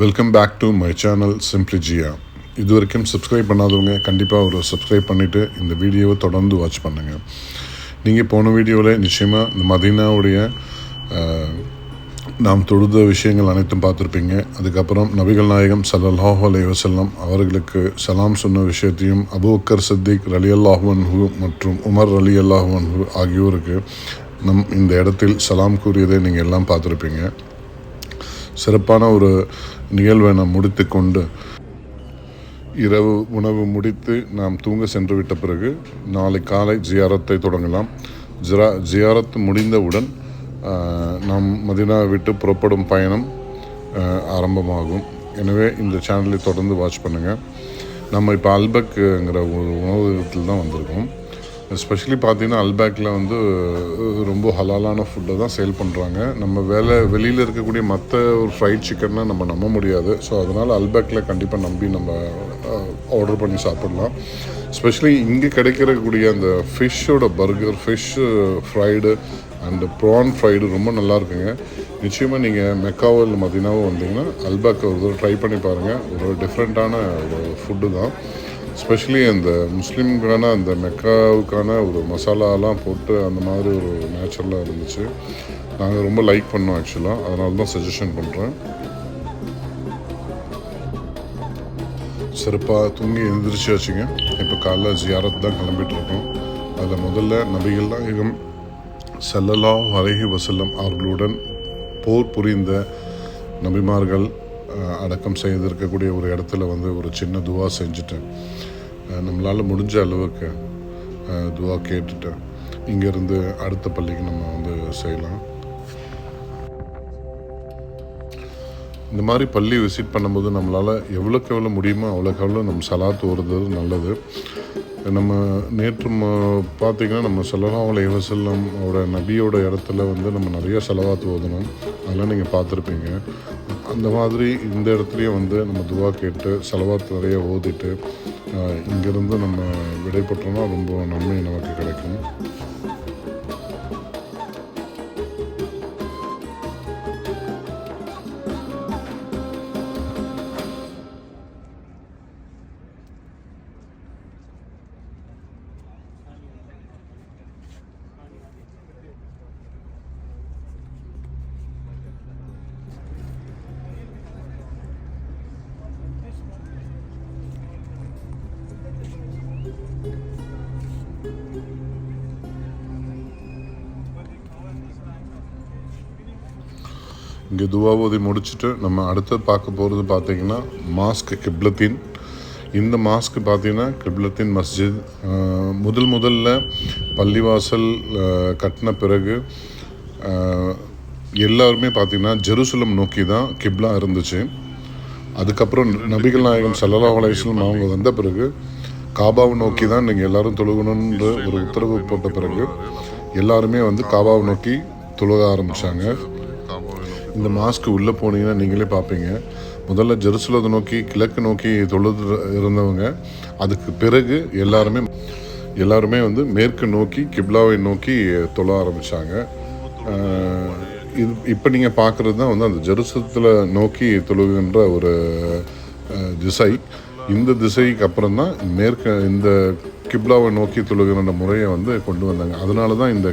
Welcome back to my channel simply Jiya. இது வரைக்கும் subscribe பண்ணாதவங்க கண்டிப்பாக ஒரு சப்ஸ்கிரைப் பண்ணிவிட்டு இந்த வீடியோவை தொடர்ந்து வாட்ச் பண்ணுங்கள். நீங்கள் போன வீடியோவில் நிச்சயமாக இந்த மதீனாவுடைய நாம் தொழுத விஷயங்கள் அனைத்தும் பார்த்துருப்பீங்க. அதுக்கப்புறம் நபிகள் நாயகம் ஸல்லல்லாஹு அலைஹி வஸல்லம் அவர்களுக்கு சலாம் சொன்ன விஷயத்தையும் அபூபக்கர் சித்திக் ரலியல்லாஹு அன்ஹு மற்றும் உமர் ரலியல்லாஹு அன்ஹு ஆகியோருக்கு இந்த இடத்தில் சலாம் கூறியதை நீங்கள் எல்லாம் பார்த்துருப்பீங்க. சிறப்பான ஒரு நிகழ்வை நாம் முடித்து கொண்டு இரவு உணவு முடித்து நாம் தூங்க சென்று விட்ட பிறகு நாளை காலை ஜியாரத்தை தொடங்கலாம். ஜியாரத் முடிந்தவுடன் நாம் மதீனாவை விட்டு புறப்படும் பயணம் ஆரம்பமாகும். எனவே இந்த சேனலை தொடர்ந்து வாட்ச் பண்ணுங்கள். நம்ம இப்போ அல்பக்ங்கிற ஒரு உணவகத்தில் தான் வந்திருக்கோம். எஸ்பெஷலி பார்த்திங்கன்னா அல்பேக்கில் வந்து ரொம்ப ஹலாலான ஃபுட்டை தான் சேல் பண்ணுறாங்க. நம்ம வெளியில் இருக்கக்கூடிய மற்ற ஒரு ஃப்ரைட் சிக்கன்னா நம்ம நம்ப முடியாது. ஸோ அதனால் அல்பேக்கில் கண்டிப்பாக நம்பி நம்ம ஆர்டர் பண்ணி சாப்பிட்லாம். எஸ்பெஷலி இங்கே கிடைக்கிறக்கூடிய அந்த ஃபிஷ்ஷோட burger, fish fried and prawn fried ரொம்ப நல்லாயிருக்குங்க. நிச்சயமாக நீங்கள் மெக்காவோ இல்லை மதீனாவோ வந்தீங்கன்னா அல்பேக்கை ஒரு தடவை ட்ரை பண்ணி பாருங்கள். ஒரு டிஃப்ரெண்ட்டான ஒரு ஃபுட்டு தான். எஸ்பெஷலி அந்த முஸ்லீம்கான அந்த மெக்காவுக்கான ஒரு மசாலாலாம் போட்டு அந்த மாதிரி ஒரு நேச்சுரலாக இருந்துச்சு. நாங்கள் ரொம்ப லைக் பண்ணோம் ஆக்சுவலாக. அதனால தான் சஜஷன் பண்ணுறேன். சிறப்பாக தூங்கி எழுந்திரிச்சாச்சுங்க. இப்போ காலைல ஜியாரத் தான் கிளம்பிகிட்ருக்கோம். அதில் முதல்ல நபிகள் நாயகம் ஸல்லல்லாஹு அலைஹி வஸல்லம் அவர்களுடன் போர் புரிந்த நபிமார்கள் அடக்கம் செய்திருக்கக்கூடிய ஒரு இடத்துல வந்து ஒரு சின்ன துவா செஞ்சுட்டேன். நம்மளால் முடிஞ்ச அளவுக்கு துவா கேட்டுட்டேன். இங்கேருந்து அடுத்த பள்ளிக்கு நம்ம வந்து செய்யலாம். இந்த மாதிரி பள்ளி விசிட் பண்ணும்போது நம்மளால் எவ்வளோக்கு எவ்வளோ முடியுமோ அவ்வளோக்கு எவ்வளோ நம்ம சலாத்து ஓடுறது நல்லது. நம்ம நேற்று பார்த்திங்கன்னா நம்ம ஸல்லல்லாஹு அலைஹி வஸல்லம் நபியோட இடத்துல வந்து நம்ம நிறைய செலவாத்து ஓதணும். அதெல்லாம் நீங்கள் பார்த்துருப்பீங்க. அந்த மாதிரி இந்த இடத்துலையும் வந்து நம்ம துவா கேட்டு செலவாத்து நிறைய ஓதிட்டு இங்கேருந்து நம்ம விடைபெற்றோம்னா ரொம்ப நன்மை நமக்கு கிடைக்கும். இங்கே துவாவோதி முடிச்சுட்டு நம்ம அடுத்து பார்க்க போகிறது பார்த்திங்கன்னா மாஸ்க் கிப்லத்தின். இந்த மாஸ்க் பார்த்திங்கன்னா கிப்லத்தின் மஸ்ஜித் முதல்ல பள்ளிவாசல் கட்டின பிறகு எல்லாருமே பார்த்திங்கன்னா ஜெருசலம் நோக்கி தான் கிப்லா இருந்துச்சு. அதுக்கப்புறம் நபிகள் நாயகம் ஸல்லல்லாஹு அலைஹி வஸல்லம் அவங்க வந்த பிறகு காபாவை நோக்கி தான் நீங்கள் எல்லோரும் தொழுகணுன்ற ஒரு உத்தரவு போட்ட பிறகு எல்லாருமே வந்து காபாவை நோக்கி தொழுக ஆரம்பித்தாங்க. இந்த மாஸ்க்கு உள்ளே போனீங்கன்னா நீங்களே பார்ப்பீங்க. முதல்ல ஜெருசலத்தை நோக்கி கிழக்கு நோக்கி தொழுது இருந்தவங்க அதுக்கு பிறகு எல்லாருமே வந்து மேற்கு நோக்கி கிப்லாவை நோக்கி தொழ ஆரம்பித்தாங்க. இப்போ நீங்கள் பார்க்குறது தான் வந்து அந்த ஜெருசலத்தில் நோக்கி தொழுகின்ற ஒரு திசை. இந்த திசைக்கு அப்புறம் தான் இந்த கிப்லாவை நோக்கி தொழுகிற முறையை வந்து கொண்டு வந்தாங்க. அதனால தான் இந்த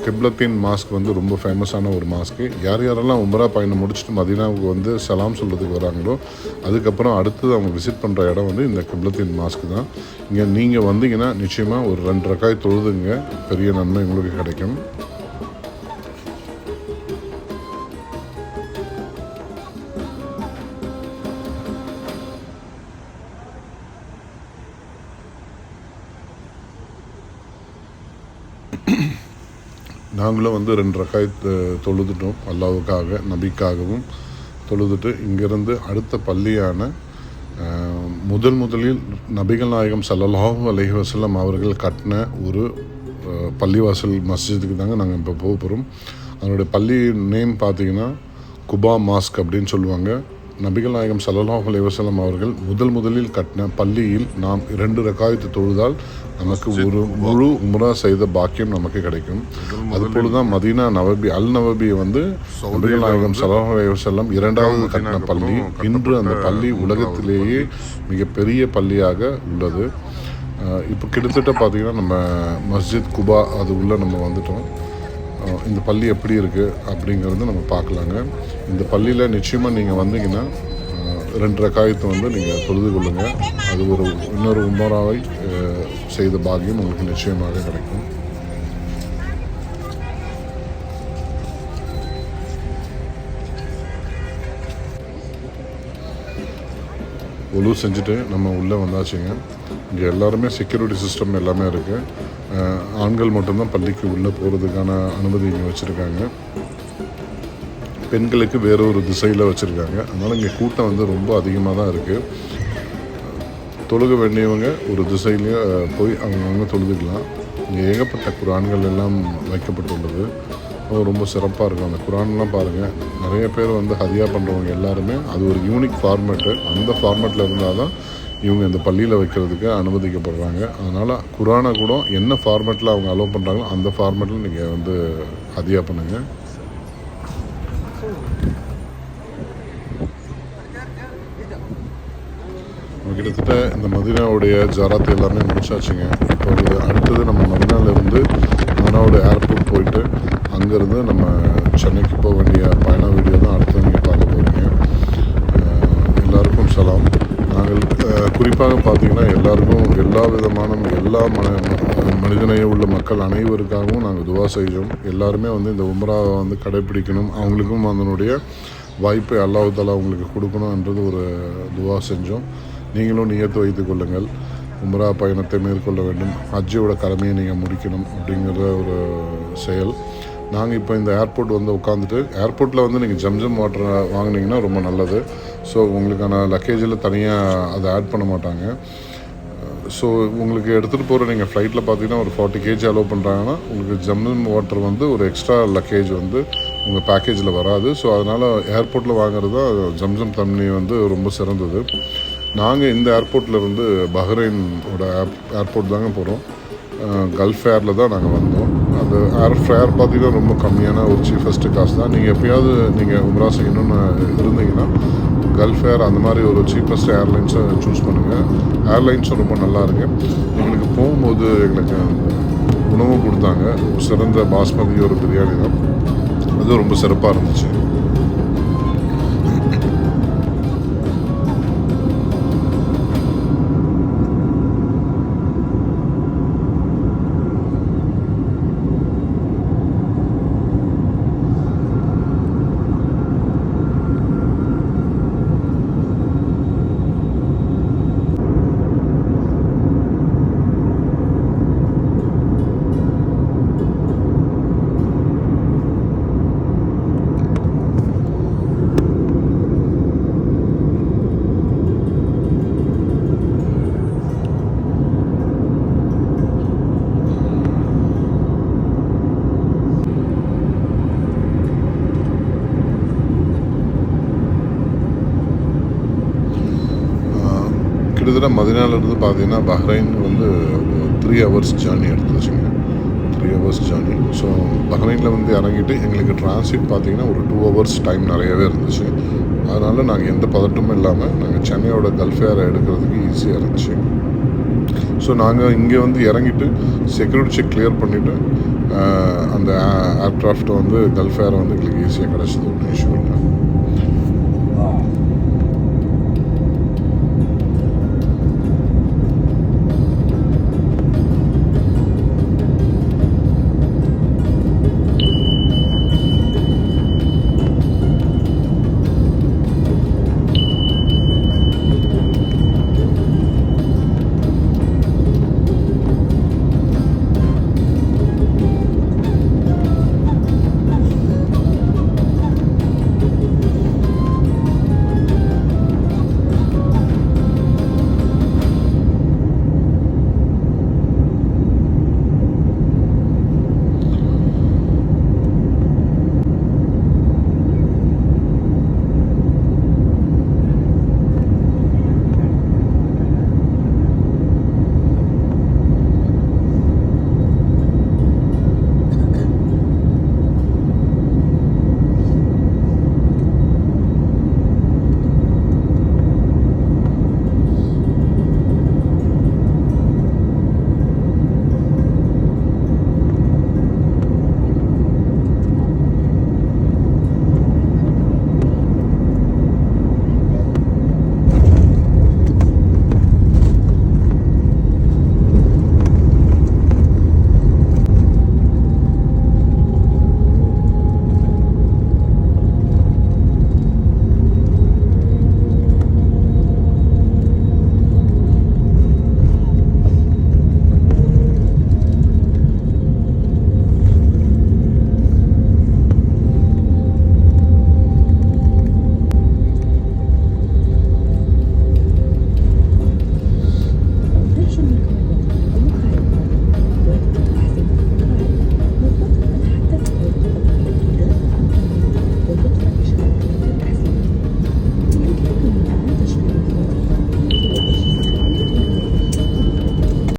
கிப்லத்தின் மாஸ்க் வந்து ரொம்ப ஃபேமஸான ஒரு மாஸ்க்கு. யாரெல்லாம் உம்ரா பயணம் முடிச்சுட்டு மதீனாவுக்கு வந்து சலாம் சொல்கிறதுக்கு வராங்களோ அதுக்கப்புறம் அடுத்தது அவங்க விசிட் பண்ணுற இடம் வந்து இந்த கிப்லத்தின் மாஸ்க்கு தான். இங்கே நீங்கள் வந்தீங்கன்னா நிச்சயமாக ஒரு 2 ரக்காய் தொழுதுங்க, பெரிய நன்மை உங்களுக்கு கிடைக்கும். நாங்களும் வந்து 2 ரக்காய் தொழுதுட்டோம். அல்லாஹ்வுக்காக நபிக்காகவும் தொழுதுட்டு இங்கேருந்து அடுத்த பள்ளியான முதலில் நபிகள் நாயகம் ஸல்லல்லாஹு அலைஹி வஸல்லம் அவர்கள் கட்டின ஒரு பள்ளிவாசல் மஸ்ஜிதுக்கு தாங்க நாங்கள் இப்போ போக போகிறோம். அதனுடைய பள்ளி நேம் பார்த்திங்கன்னா குபா மாஸ்க் அப்படின்னு சொல்லுவாங்க. நபிகள் நாயகம் ஸல்லல்லாஹு அலைஹி வஸல்லம் அவர்கள் முதலில் கட்டின பள்ளியில் நாம் 2 ரக்காயத்து தொழுதால் நமக்கு ஒரு முழு உம்ரா செய்த பாக்கியம் நமக்கு கிடைக்கும். அதுபோல தான் மதீனா நவபி நவபியை வந்து நபிகள் நாயகம் ஸல்லல்லாஹு அலைஹி வஸல்லம் 2வது கட்டின பள்ளி. இன்று அந்த பள்ளி உலகத்திலேயே மிகப்பெரிய பள்ளியாக உள்ளது. இப்போ கிட்டத்தட்ட பார்த்திங்கன்னா நம்ம மஸ்ஜித் குபா அது உள்ளே நம்ம வந்துட்டோம். இந்த பள்ளி எப்படி இருக்குது அப்படிங்கிறது நம்ம பார்க்கலாங்க. இந்த பள்ளியில் நிச்சயமாக நீங்கள் வந்தீங்கன்னா 2 ரக்காயத்தை வந்து நீங்கள் தொழுது கொள்ளுங்கள். அது இன்னொரு உம்ராவை செய்த பாக்கியம் உங்களுக்கு நிச்சயமாக கிடைக்கும். ஒழு செஞ்சுட்டு நம்ம உள்ளே வந்தாச்சுங்க. இங்கே எல்லாருமே செக்யூரிட்டி சிஸ்டம் எல்லாமே இருக்குது. ஆண்கள் மட்டும்தான் பள்ளிக்கு உள்ளே போகிறதுக்கான அனுமதி இங்கே வச்சுருக்காங்க. பெண்களுக்கு வேறொரு திசையில் வச்சுருக்காங்க. அதனால் இங்கே கூட்டம் வந்து ரொம்ப அதிகமாக தான் இருக்குது. தொழுக வேண்டியவங்க ஒரு திசையிலேயே போய் அவங்கவுங்க தொழுதுக்கலாம். இங்கே ஏகப்பட்ட குரான்கள் எல்லாம் வைக்கப்பட்டுள்ளது. ரொம்ப சிறப்பாக இருக்கும். அந்த குரான்லாம் பாருங்கள், நிறைய பேர் வந்து ஹதியா பண்ணுறவங்க எல்லாருமே அது ஒரு யூனிக் ஃபார்மேட்டு. அந்த ஃபார்மேட்டில் இருந்தால் தான் இவங்க இந்த பள்ளியில் வைக்கிறதுக்கு அனுமதிக்கப்படுறாங்க. அதனால் குரானை கூட என்ன ஃபார்மேட்டில் அவங்க அலோவ் பண்ணுறாங்களோ அந்த ஃபார்மேட்டில் நீங்கள் வந்து ஹதியா பண்ணுங்கள். கிட்டத்தட்ட இந்த மதீனாவுடைய ஜாராத் எல்லாமே முடிச்சாச்சுங்க. இப்போ அடுத்தது நம்ம மதீனாவிலேருந்து மதீனாவோட ஏர்போர்ட் போயிட்டு அங்கேருந்து நம்ம சென்னைக்கு போக வேண்டிய பயண வீடியோ தான் அடுத்து நீங்கள் பார்க்க போகிறீங்க. எல்லாருக்கும் சலாம். நாங்கள் குறிப்பாக பார்த்திங்கன்னா எல்லாருக்கும் எல்லா விதமான எல்லா மனிதனைய உள்ள மக்கள் அனைவருக்காகவும் நாங்கள் துவா செய்தோம். எல்லாருமே வந்து இந்த உம்ராவை வந்து கடைப்பிடிக்கணும், அவங்களுக்கும் அதனுடைய வாய்ப்பை அல்லாஹ் தஆலா அவங்களுக்கு கொடுக்கணுன்றது ஒரு துவா செஞ்சோம். நீங்களும் நியத்து வைத்து கொள்ளுங்கள். உம்ரா பயணத்தை மேற்கொள்ள வேண்டும், ஹஜ்ஜோட கடமையை நீங்கள் முடிக்கணும் அப்படிங்கிற ஒரு செயல். நாங்கள் இப்போ இந்த ஏர்போர்ட் வந்து உட்காந்துட்டு ஏர்போர்ட்டில் வந்து நீங்கள் ஜம்ஜம் வாட்டர் வாங்கினீங்கன்னா ரொம்ப நல்லது. ஸோ உங்களுக்கான லக்கேஜில் தனியாக அதை ஆட் பண்ண மாட்டாங்க. ஸோ உங்களுக்கு எடுத்துகிட்டு போகிற நீங்கள் ஃப்ளைட்டில் பார்த்தீங்கன்னா ஒரு 40 kg அலோவ் பண்ணுறாங்கன்னா உங்களுக்கு ஜம்ஜம் வாட்டர் வந்து ஒரு எக்ஸ்ட்ரா லக்கேஜ் வந்து உங்கள் பேக்கேஜில் வராது. ஸோ அதனால் ஏர்போர்ட்டில் வாங்குறது தான் ஜம்ஜம் தண்ணி வந்து ரொம்ப சிறந்தது. நாங்கள் இந்த ஏர்போர்ட்டில் இருந்து பஹ்ரைனோட ஏர்போர்ட் தாங்க போகிறோம். கல்ஃப் ஏரில் தான் நாங்கள் வந்தோம். அந்த ஃபேர் பார்த்திங்கன்னா ரொம்ப கம்மியான ஒரு சீஃபஸ்ட்டு காசு தான். நீங்கள் எப்போயாவது நீங்கள் உம்ரா செய்யணும்னு இருந்தீங்கன்னா கல்ஃப் ஏர் அந்த மாதிரி ஒரு சீப்பஸ்ட் ஏர்லைன்ஸை சூஸ் பண்ணுங்கள். ஏர்லைன்ஸும் ரொம்ப நல்லா இருக்குது. எங்களுக்கு போகும்போது எங்களுக்கு உணவும் கொடுத்தாங்க. சிறந்த பாஸ்மதி ஒரு பிரியாணி தான், அது ரொம்ப சிறப்பாக இருந்துச்சு. கிட்டத்தட்ட மதீனாவிலேருந்து பார்த்தீங்கன்னா பஹ்ரைன் வந்து 3 hours ஜேர்னி எடுத்துச்சுங்க. 3 hours ஜேர்னி. ஸோ பஹ்ரைனில் வந்து இறங்கிட்டு எங்களுக்கு டிரான்சிட் பார்த்திங்கன்னா ஒரு 2 hours டைம் நிறையவே இருந்துச்சு. அதனால் நாங்கள் எந்த பதட்டமும் இல்லாமல் நாங்கள் சென்னையோட கல்ஃப் ஏரை எடுக்கிறதுக்கு ஈஸியாக இருந்துச்சு. ஸோ நாங்கள் இங்கே வந்து இறங்கிட்டு செக்யூரிட்டி செக் கிளியர் பண்ணிவிட்டு அந்த ஏர்க்ராஃப்ட்டை வந்து கல்ஃப் ஏரை வந்து எங்களுக்கு ஈஸியாக கிடச்சிது, ஒன்றும் இஷ்யூ இல்லை.